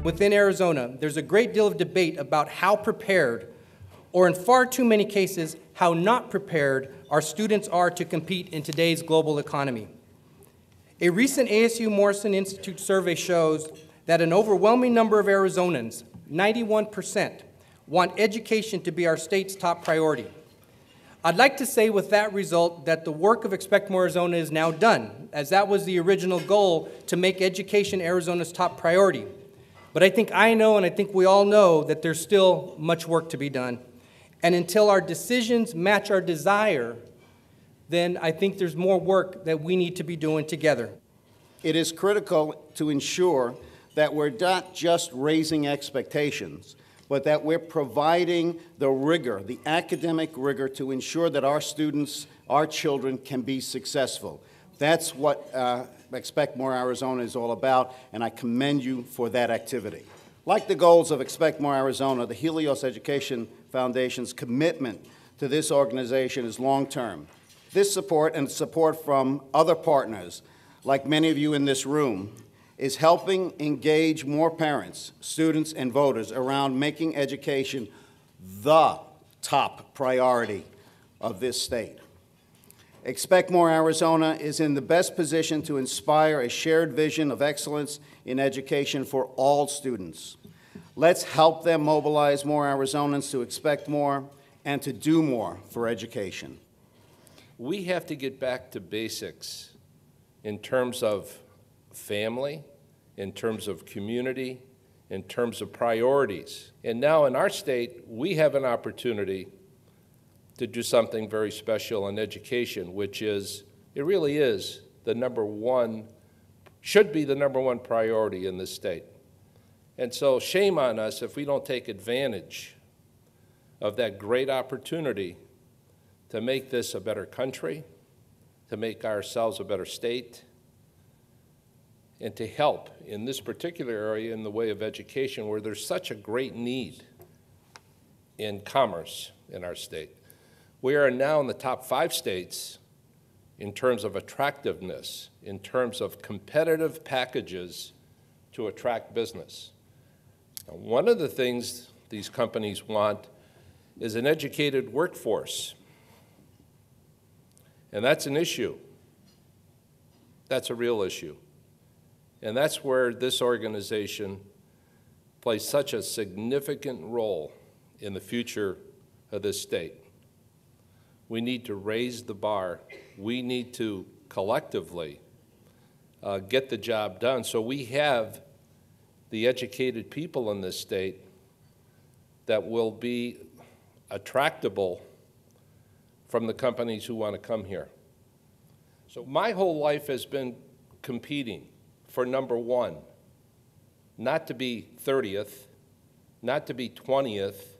within Arizona, there's a great deal of debate about how prepared, or in far too many cases, how not prepared our students are to compete in today's global economy. A recent ASU Morrison Institute survey shows that an overwhelming number of Arizonans, 91%, want education to be our state's top priority. I'd like to say with that result that the work of Expect More Arizona is now done, as that was the original goal, to make education Arizona's top priority. But I think we all know that there's still much work to be done. And until our decisions match our desire, then I think there's more work that we need to be doing together. It is critical to ensure that we're not just raising expectations, but that we're providing the rigor, the academic rigor, to ensure that our students, our children, can be successful. That's what Expect More Arizona is all about, and I commend you for that activity. Like the goals of Expect More Arizona, the Helios Education Foundation's commitment to this organization is long-term. This support and support from other partners, like many of you in this room, is helping engage more parents, students, and voters around making education the top priority of this state. Expect More Arizona is in the best position to inspire a shared vision of excellence in education for all students. Let's help them mobilize more Arizonans to expect more and to do more for education. We have to get back to basics in terms of family, in terms of community, in terms of priorities. And now in our state, we have an opportunity to do something very special in education, which is, it really is the number one, should be the number one priority in this state. And so shame on us if we don't take advantage of that great opportunity to make this a better country, to make ourselves a better state, and to help in this particular area in the way of education where there's such a great need in commerce in our state. We are now in the top 5 states in terms of attractiveness, in terms of competitive packages to attract business. Now, one of the things these companies want is an educated workforce. And that's an issue. That's a real issue. And that's where this organization plays such a significant role in the future of this state. We need to raise the bar. We need to collectively get the job done so we have the educated people in this state that will be attractable from the companies who want to come here. So my whole life has been competing for number one, not to be 30th, not to be 20th,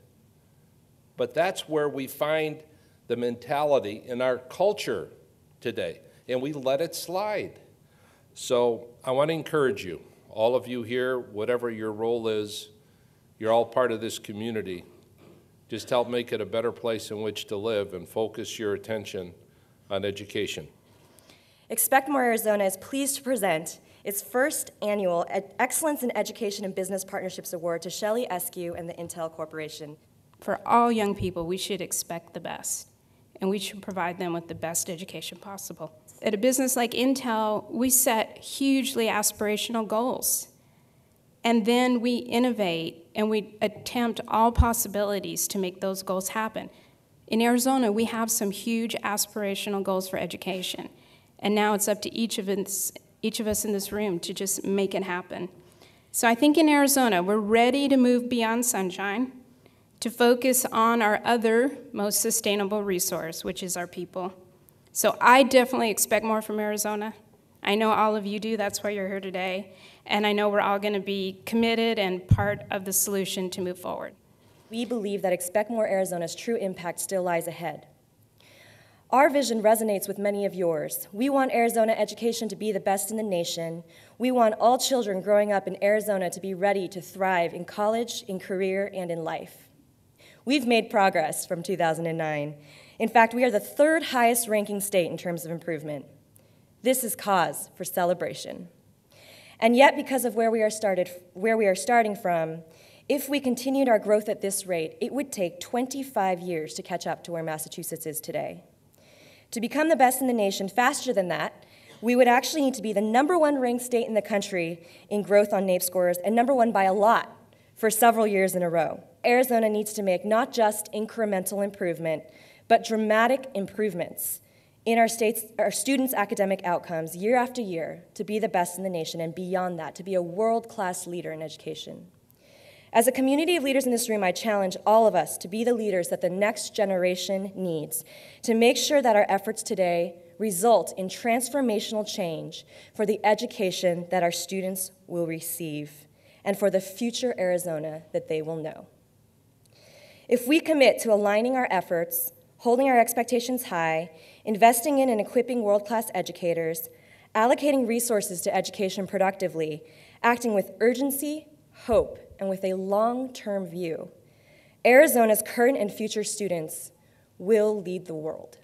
but that's where we find the mentality in our culture today, and we let it slide. So I want to encourage you, all of you here, whatever your role is, you're all part of this community. Just help make it a better place in which to live and focus your attention on education. Expect More Arizona is pleased to present its first annual Excellence in Education and Business Partnerships Award to Shelley Eskew and the Intel Corporation. For all young people, we should expect the best, and we should provide them with the best education possible. At a business like Intel, we set hugely aspirational goals, and then we innovate and we attempt all possibilities to make those goals happen. In Arizona, we have some huge aspirational goals for education, and now it's up to each of us in this room to just make it happen. So I think in Arizona, we're ready to move beyond sunshine, to focus on our other most sustainable resource, which is our people. So I definitely expect more from Arizona. I know all of you do, that's why you're here today. And I know we're all gonna be committed and part of the solution to move forward. We believe that Expect More Arizona's true impact still lies ahead. Our vision resonates with many of yours. We want Arizona education to be the best in the nation. We want all children growing up in Arizona to be ready to thrive in college, in career, and in life. We've made progress from 2009. In fact, we are the 3rd highest ranking state in terms of improvement. This is cause for celebration. And yet, because of where we are starting from, if we continued our growth at this rate, it would take 25 years to catch up to where Massachusetts is today. To become the best in the nation faster than that, we would actually need to be the #1 ranked state in the country in growth on NAEP scores, and #1 by a lot for several years in a row. Arizona needs to make not just incremental improvement, but dramatic improvements in our students' academic outcomes year after year to be the best in the nation, and beyond that, to be a world-class leader in education. As a community of leaders in this room, I challenge all of us to be the leaders that the next generation needs to make sure that our efforts today result in transformational change for the education that our students will receive and for the future Arizona that they will know. If we commit to aligning our efforts, holding our expectations high, investing in and equipping world-class educators, allocating resources to education productively, acting with urgency, hope, and with a long-term view, Arizona's current and future students will lead the world.